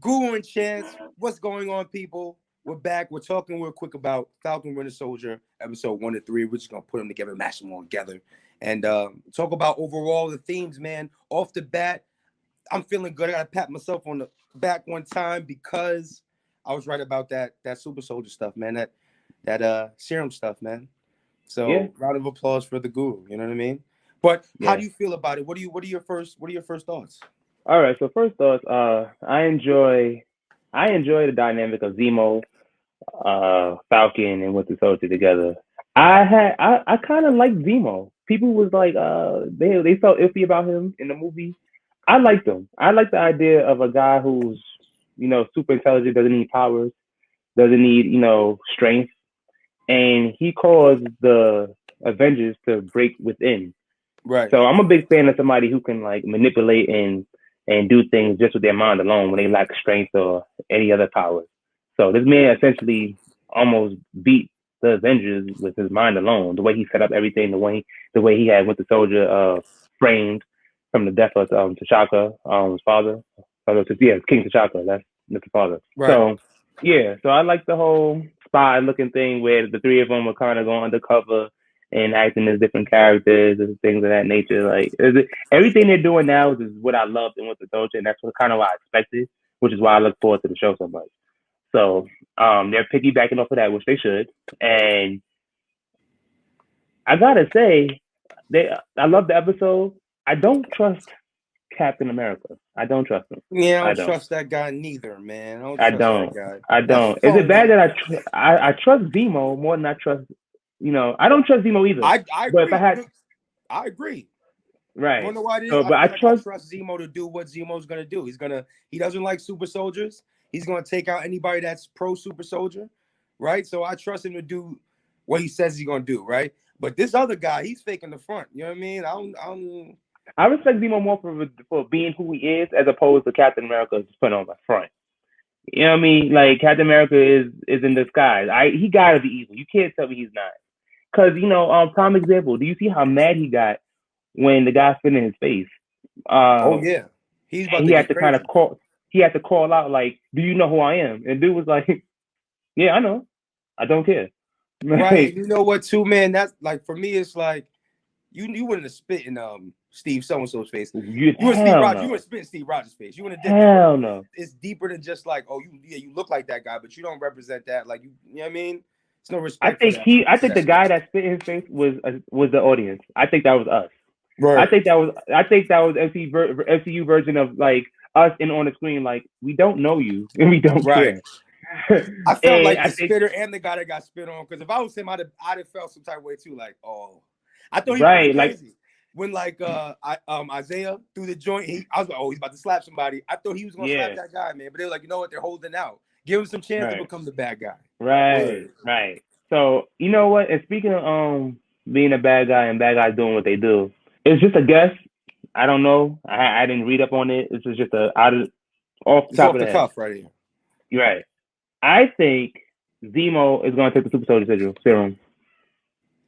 Guru and Chance, what's going on, people? We're back. We're talking real quick about Falcon Winter Soldier, episode 1 to 3. We're just gonna put them together, mash them all together, and talk about overall the themes, man. Off the bat, I'm feeling good. I gotta pat myself on the back one time because I was right about that super soldier stuff, man. That serum stuff, man. Yeah, So round of applause for the Guru. You know what I mean? But how yeah. do you feel about it? What are your first thoughts? All right. So first thoughts, I enjoy the dynamic of Zemo, Falcon, and Winter Soldier together. I kind of like Zemo. People was like, they felt iffy about him in the movie. I liked him. I like the idea of a guy who's, super intelligent, doesn't need powers, doesn't need, strength, and he caused the Avengers to break within. Right. So I'm a big fan of somebody who can like manipulate and do things just with their mind alone when they lack strength or any other powers. So this man essentially almost beat the Avengers with his mind alone. The way he set up everything, the way he had Winter Soldier framed from the death of T'Chaka, his father. Yeah, King T'Chaka. That's the father. Right. So yeah, so I like the whole spy looking thing where the three of them were kind of going undercover and acting as different characters and things of that nature. Like everything they're doing now is what I loved in Winter Soldier, and that's what kind of what I expected, which is why I look forward to the show so much. So they're piggybacking off of that, which they should. And I gotta say, I love the episode. I don't trust Captain America. I don't trust him. Yeah, I I don't don't. trust that guy neither, man. I don't I trust that don't. guy. I That's don't. Is it bad phony. that I trust Zemo more than I trust? I don't trust Zemo either. I But if I agree. had I agree. You right, wanna know why it is? so I but I feel like I trust trust Zemo to do what Zemo's gonna do. He doesn't like super soldiers. He's gonna take out anybody that's pro super soldier, right? So I trust him to do what he says he's gonna do, right? But this other guy, he's faking the front. You know what I mean? I don't. I respect Zemo more for being who he is as opposed to Captain America just putting on the front. You know what I mean? Like Captain America is in disguise. He gotta be evil. You can't tell me he's not. Cause prime example. Do you see how mad he got when the guy spit in his face? Oh Uh, yeah, he's about and he to had get to kind of crazy. call. He had to call out like, "Do you know who I am?" And dude was like, "Yeah, I know. I don't care." Right, and Like, you know what, too, man? That's like for me, it's like you wouldn't have spit in Steve so and so's face. You and Steve hell Rogers, you would no, have spit in Steve Rogers' face. You would have did that. hell no. It's deeper than just like, oh, you look like that guy, but you don't represent that. Like you know what I mean? It's no respect for that. I For think that the guy space. that spit in his face was the audience. I think that was us. Right. I think that was MCU version of like us and on the screen. Like we don't know you and we don't Right. care. I felt And like I the think spitter and the guy that got spit on. Because if I was him, I'd have felt some type of way too. Like, oh, I thought he was going right, like crazy when like Isaiah threw the joint. I was like, oh, he's about to slap somebody. I thought he was gonna slap yeah, that guy, man. But they were like, you know what? They're holding out. Give him some chance to right, become the bad guy. right, Word. right. So you know what? And speaking of being a bad guy and bad guys doing what they do, it's just a guess. I don't know. I didn't read up on it. This is just off the It's top off of the the head. cuff right here. You're right. I think Zemo is going to take the super soldier serum.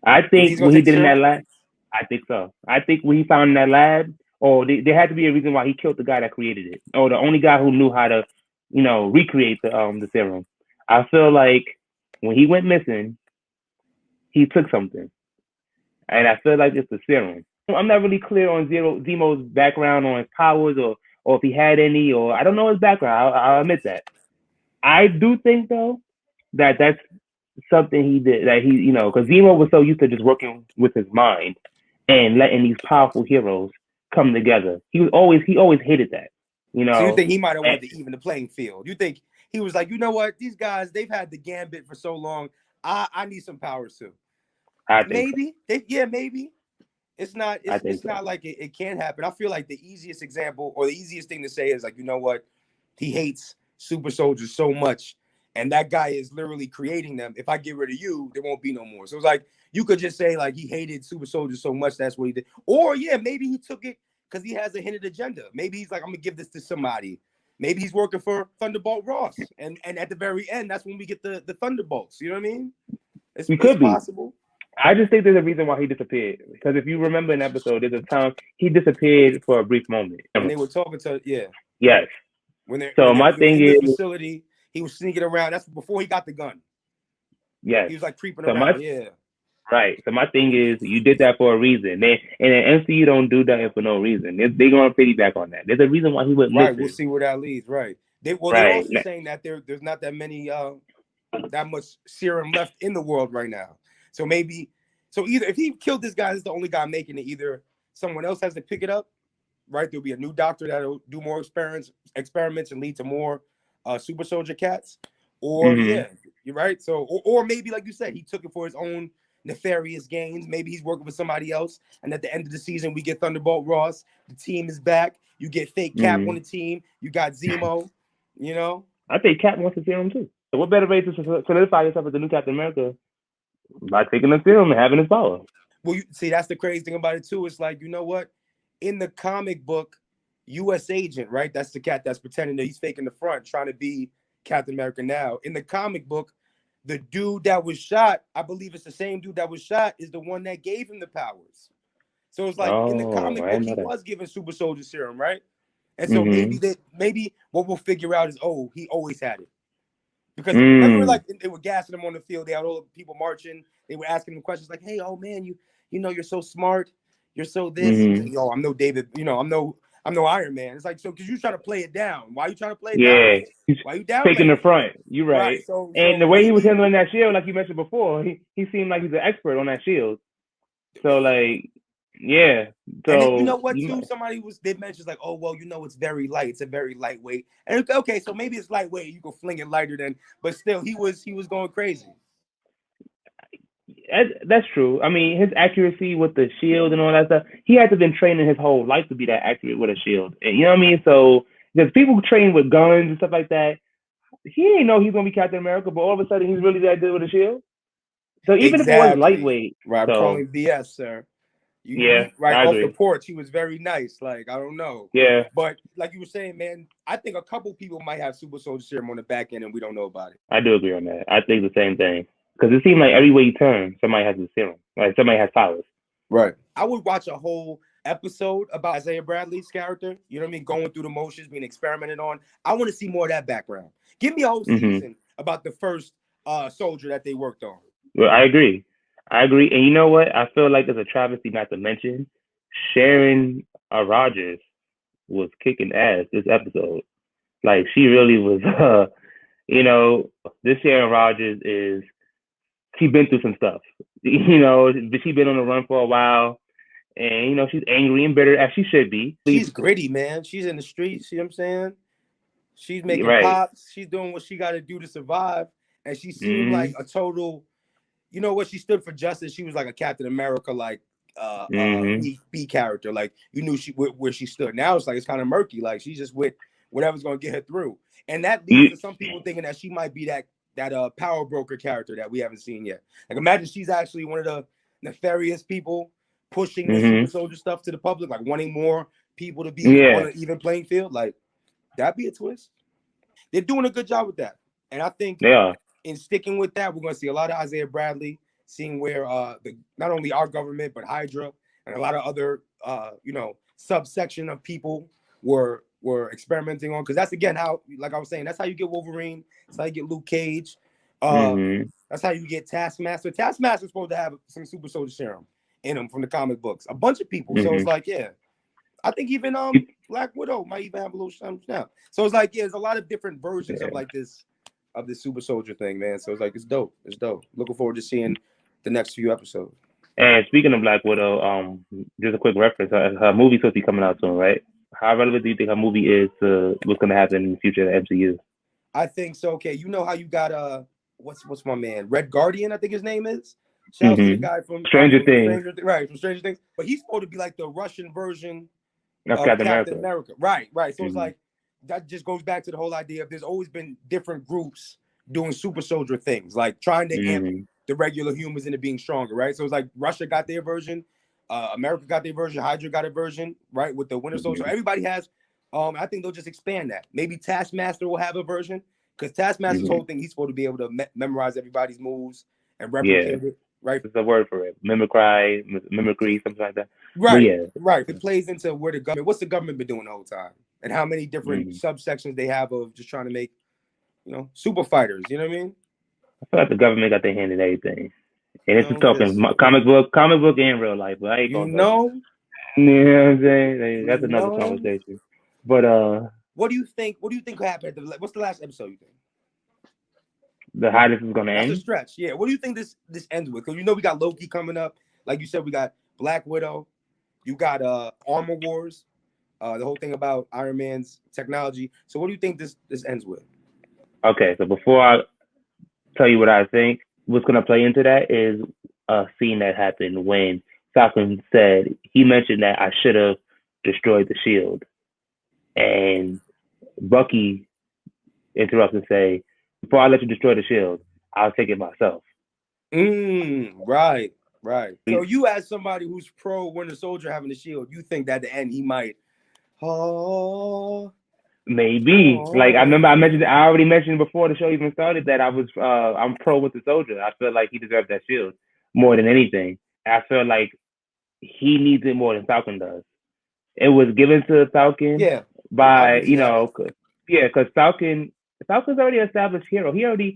I You think he's think gonna what he take the did in that serum? lab, I think so. I think what he found in that lab, or there had to be a reason why he killed the guy that created it, or the only guy who knew how to, recreate the serum. I feel like when he went missing, he took something, and I feel like it's the serum. I'm not really clear on Zemo's background on his powers, or if he had any, or I don't know his background. I'll admit that. I do think though that's something he did that because Zemo was so used to just working with his mind and letting these powerful heroes come together. He always hated that, you So you know. think he might have And wanted to even the playing field? You think he was like, you know what? These guys, they've had the gambit for so long. I need some powers too. I think so. Maybe. Yeah, maybe. It's not I it's think it's so. not like it can happen. I feel like the easiest example or the easiest thing to say is like, you know what? He hates super soldiers so much, and that guy is literally creating them. If I get rid of you, there won't be no more. So it's like you could just say like he hated super soldiers so much that's what he did. Or yeah, maybe he took it because he has a hidden agenda. Maybe he's like, I'm gonna give this to somebody. Maybe he's working for Thunderbolt Ross, and at the very end, that's when we get the Thunderbolts. You know what I mean? He It's could be. possible. I just think there's a reason why he disappeared. Because if you remember an episode, there's a time he disappeared for a brief moment. When they were talking to, yeah. Yes. So when my he was thing in the is, facility, he was sneaking around. That's before he got the gun. yes. He was like creeping So my around. Yeah. right. So my thing is, you did that for a reason. They and the MCU don't do that for no reason. They gonna piggyback on that. There's a reason why he wouldn't Right. We'll listen. see where that leads. Right. They're Right. also saying that there's not that many that much serum left in the world right now. So maybe either if he killed this guy, he's the only guy making it. Either someone else has to pick it up, right? There'll be a new doctor that'll do more experiments and lead to more super soldier cats. Or Mm-hmm. yeah, you're right. So or maybe like you said, he took it for his own nefarious gains. Maybe he's working for somebody else, and at the end of the season, we get Thunderbolt Ross. The team is back. You get fake Cap on Mm-hmm. the team. You got Zemo. You know, I think Cap wants to see him too. So what better way to solidify yourself as the new Captain America by taking the serum and having his power? well, you see, that's the crazy thing about it too. It's like, you know what? In the comic book, U.S. Agent, right? That's the cat that's pretending that he's faking the front, trying to be Captain America now. In the comic book, the dude that was shot, I believe it's the same dude that was shot, is the one that gave him the powers. So it's like in the Oh, comic I book, didn't know he that. was given super soldier serum, right? And so Mm-hmm. maybe what we'll figure out is, oh, he always had it. Because remember, Mm. like they were gassing him on the field. They had all the people marching. They were asking him questions like, "Hey, oh man, you know you're so smart. You're so this." He's Mm-hmm. like, "Yo, I'm no David. You know, I'm no Iron Man." It's like, so because you try to play it down. Why are you trying to play it down Yeah, like? he's Why are you taking the downplaying it? front. You're Right. right. And So the way he was maybe. handling that shield, like you mentioned before, he seemed like he's an expert on that shield. So like, yeah. And then you So know what you too? might, Somebody did mention like, oh well, you know it's very light. It's a very lightweight. And okay, so maybe it's lightweight. You can fling it lighter than, but still, he was going crazy. that's true. I mean, his accuracy with the shield and all that stuff, he had to have been training his whole life to be that accurate with a shield. And you know what I mean? So because people train with guns and stuff like that, he didn't know he's gonna be Captain America, but all of a sudden he's really that good with a shield. So even if it was Exactly. lightweight, Right. I'm so calling BS, sir. yeah, You right I off the agree. porch, he was very nice. Like, I don't know. Yeah, But like you were saying, man, I think a couple people might have super soldier serum on the back end and we don't know about it. I do agree on that. I think the same thing because it seemed like every way you turn, somebody has a serum, like somebody has powers. Right. I would watch a whole episode about Isaiah Bradley's character, you know what I mean, going through the motions, being experimented on. I want to see more of that background. Give me a whole Mm-hmm. season about the first soldier that they worked on. Well, I agree. I agree. And you know what? I feel like it's a travesty not to mention Sharon Rogers was kicking ass this episode. Like she really was. You know, this Sharon Rogers is she been through some stuff. You know, but she been on the run for a while, and you know she's angry and bitter as she should be. She's gritty, man. She's in the streets, see what I'm saying? She's making Right. pops. She's doing what she got to do to survive. And she seemed like Mm-hmm. a total, you know what? She stood for justice. She was like a Captain America, like Mm-hmm. B character. Like you knew where she stood. Now it's like it's kind of murky. Like she's just with whatever's going to get her through. And that leads You, to some people thinking that she might be that power broker character that we haven't seen yet. Like imagine she's actually one of the nefarious people pushing the super mm-hmm. soldier stuff to the public, like wanting more people to be on Yeah, an even playing field. Like that'd be a twist. They're doing a good job with that. And I think they are. in sticking with that, we're going to see a lot of Isaiah Bradley, seeing where not only our government but Hydra and a lot of other subsection of people were experimenting on. Because that's again how, like I was saying, that's how you get Wolverine. That's how you get Luke Cage. Mm-hmm. That's how you get Taskmaster. Taskmaster's supposed to have some super soldier serum in him from the comic books. A bunch of people. So it's Mm-hmm. like, yeah. I think even Black Widow might even have a little something now. So it's like, yeah, there's a lot of different versions Yeah. of this super soldier thing, man. So it's like it's dope. It's dope. Looking forward to seeing the next few episodes. And speaking of Black Widow, just a quick reference. Her movie's supposed to be coming out soon, right? How relevant do you think her movie is to what's going to happen in the future of the MCU? I think so. Okay, you know how you got what's my man? Red Guardian, I think his name is. Shouts to the Mm-hmm. guy from Stranger Things. From Stranger Things. But he's supposed to be like the Russian version That's of Captain Captain America. America. Right. So it's Mm-hmm. like that just goes back to the whole idea of there's always been different groups doing super soldier things, like trying to amp Mm-hmm. the regular humans into being stronger, right? So it's like Russia got their version, America got their version, Hydra got a version, right? With the Winter Soldier. So Mm-hmm. everybody has, I think they'll just expand that. Maybe Taskmaster will have a version, because Taskmaster's Mm-hmm. whole thing, he's supposed to be able to memorize everybody's moves and Yeah, replicate it, right? there's a word for it. Mimicry, something like that. But Right, yeah, right. It plays into where what's the government been doing the whole time? and how many different subsections they have of just trying to make, super fighters. You know what I mean? I feel like the government got their hand in everything. And it's just talking Listen, comic book and real life, but I ain't gonna touch it. You know what I'm saying? That's another conversation. But what do you think? What do you think could happen? What's the last episode you think? How this is gonna end? That's a stretch. Yeah. What do you think this ends with? Because we got Loki coming up. Like you said, we got Black Widow. You got Armor Wars. The whole thing about Iron Man's technology. So what do you think this ends with? Okay, so before I tell you what I think, what's gonna play into that is a scene that happened when Falcon he mentioned that I should have destroyed the shield. And Bucky interrupts and say, before I let you destroy the shield, I'll take it myself. Right. So you, as somebody who's pro Winter Soldier having the shield, you think that at the end he might maybe. Like I remember I already mentioned before the show even started that I'm pro Winter Soldier. I feel like he deserves that shield more than anything. I feel like he needs it more than Falcon does. It was given to Falcon by because Falcon's already an established hero. He already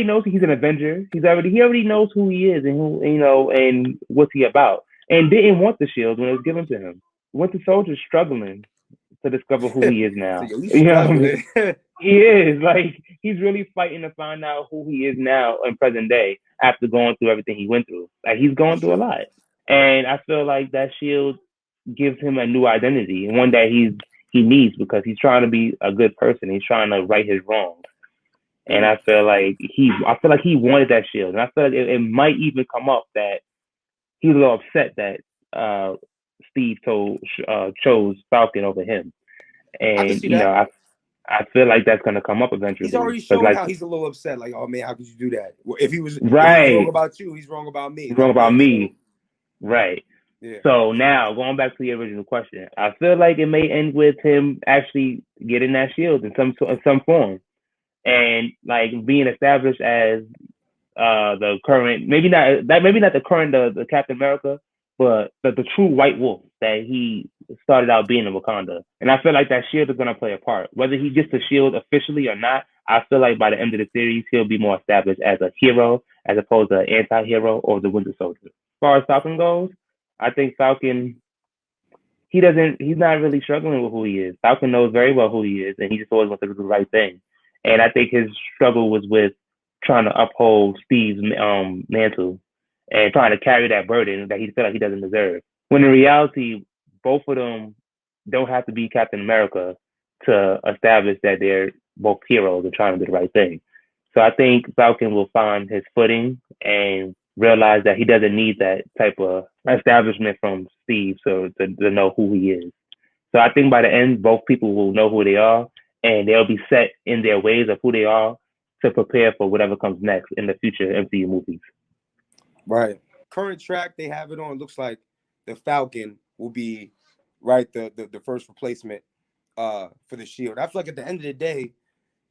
knows he's an Avenger. He already knows who he is and who and what's he about. And didn't want the shield when it was given to him. Winter Soldier's struggling to discover who he is now. So you know what I mean? He is. Like, he's really fighting to find out who he is now in present day after going through everything he went through. Like, he's going through a lot. And I feel like that shield gives him a new identity, and one that he needs, because he's trying to be a good person. He's trying to right his wrongs. And I feel like he wanted that shield. And I feel like it might even come up that he's a little upset that Steve chose Falcon over him. And I feel like that's gonna come up eventually. He's already shown how he's a little upset. Like, oh man, how could you do that? If he was wrong about you, he's wrong about me. He's wrong about me. Right. Yeah. So now, going back to the original question, I feel like it may end with him actually getting that shield in some form, and like being established as the current, maybe not the current the Captain America, but the true White Wolf that he started out being in Wakanda. And I feel like that shield is going to play a part. Whether he gets the shield officially or not, I feel like by the end of the series, he'll be more established as a hero as opposed to an anti-hero or the Winter Soldier. As far as Falcon goes, I think Falcon, he's not really struggling with who he is. Falcon knows very well who he is, and he just always wants to do the right thing. And I think his struggle was with trying to uphold Steve's mantle and trying to carry that burden that he felt like he doesn't deserve. When in reality, both of them don't have to be Captain America to establish that they're both heroes and trying to do the right thing. So I think Falcon will find his footing and realize that he doesn't need that type of establishment from Steve to know who he is. So I think by the end, both people will know who they are, and they'll be set in their ways of who they are to prepare for whatever comes next in the future MCU movies. Right. Current track they have it on looks like the Falcon will be the first replacement for the shield. I feel like at the end of the day,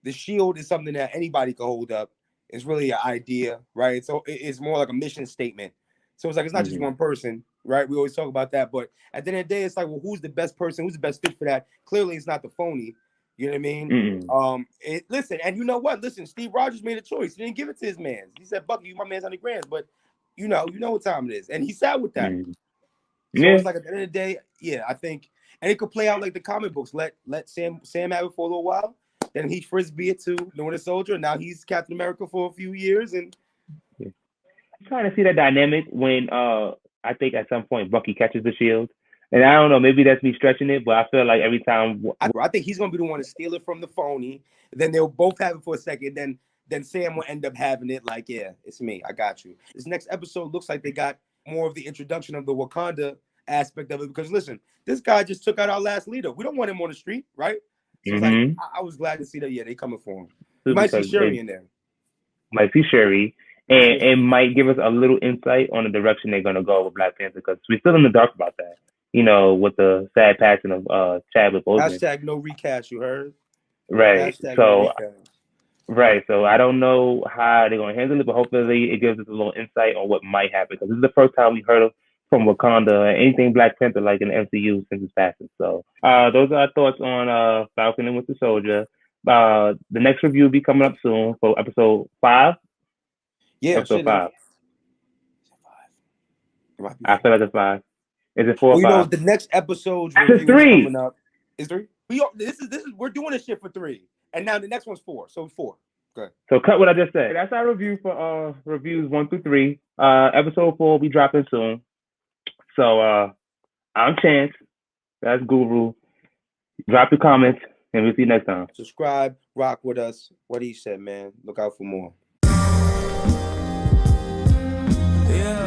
the shield is something that anybody can hold up. It's really an idea, right? So it's more like a mission statement. So it's like it's not just one person, right? We always talk about that, but at the end of the day, it's like, well, who's the best person? Who's the best fit for that? Clearly, it's not the phony. You know what I mean? Listen, and you know what? Listen, Steve Rogers made a choice. He didn't give it to his man. He said, "Bucky, you my man's $100,000," but you know what time it is, and he sat with that. So it's like at the end of the day, I think, and it could play out like the comic books. Let Sam have it for a little while. Then he frisbee it to the Winter Soldier. Now he's Captain America for a few years, and I'm trying to see that dynamic when I think at some point Bucky catches the shield, and I don't know, maybe that's me stretching it, but I feel like every time I think he's gonna be the one to steal it from the phony. Then they'll both have it for a second. Then Sam will end up having it. Like, yeah, it's me. I got you. This next episode looks like they got more of the introduction of the Wakanda aspect of it, because listen, this guy just took out our last leader. We don't want him on the street, right? So it's like, I was glad to see that. Yeah, they coming for him. You might see Shuri in there. Might see Shuri, and it might give us a little insight on the direction they're gonna go with Black Panther, because we're still in the dark about that. You know, with the sad passing of Chadwick Boseman. Hashtag no recast. You heard? Right. Hashtag so. No recast. Right, so I don't know how they're going to handle it, but hopefully it gives us a little insight on what might happen, because this is the first time we heard of from Wakanda, anything Black Panther like in the MCU since his passing. So those are our thoughts on Falcon and Winter Soldier. The next review will be coming up soon for episode 5. Yeah, episode 5. It I feel like it's 5. Is it 4 well, or you 5? know, the next episode's That's review is 3. coming up. Is 3? This is we're doing this shit for 3, and now the next one's 4. So 4. Good. So cut what I just said. That's our review for reviews 1 through 3. Episode 4 will be dropping soon. So I'm Chantz. That's Guru. Drop your comments, and we'll see you next time. Subscribe, rock with us. What he said, man. Look out for more. Yeah.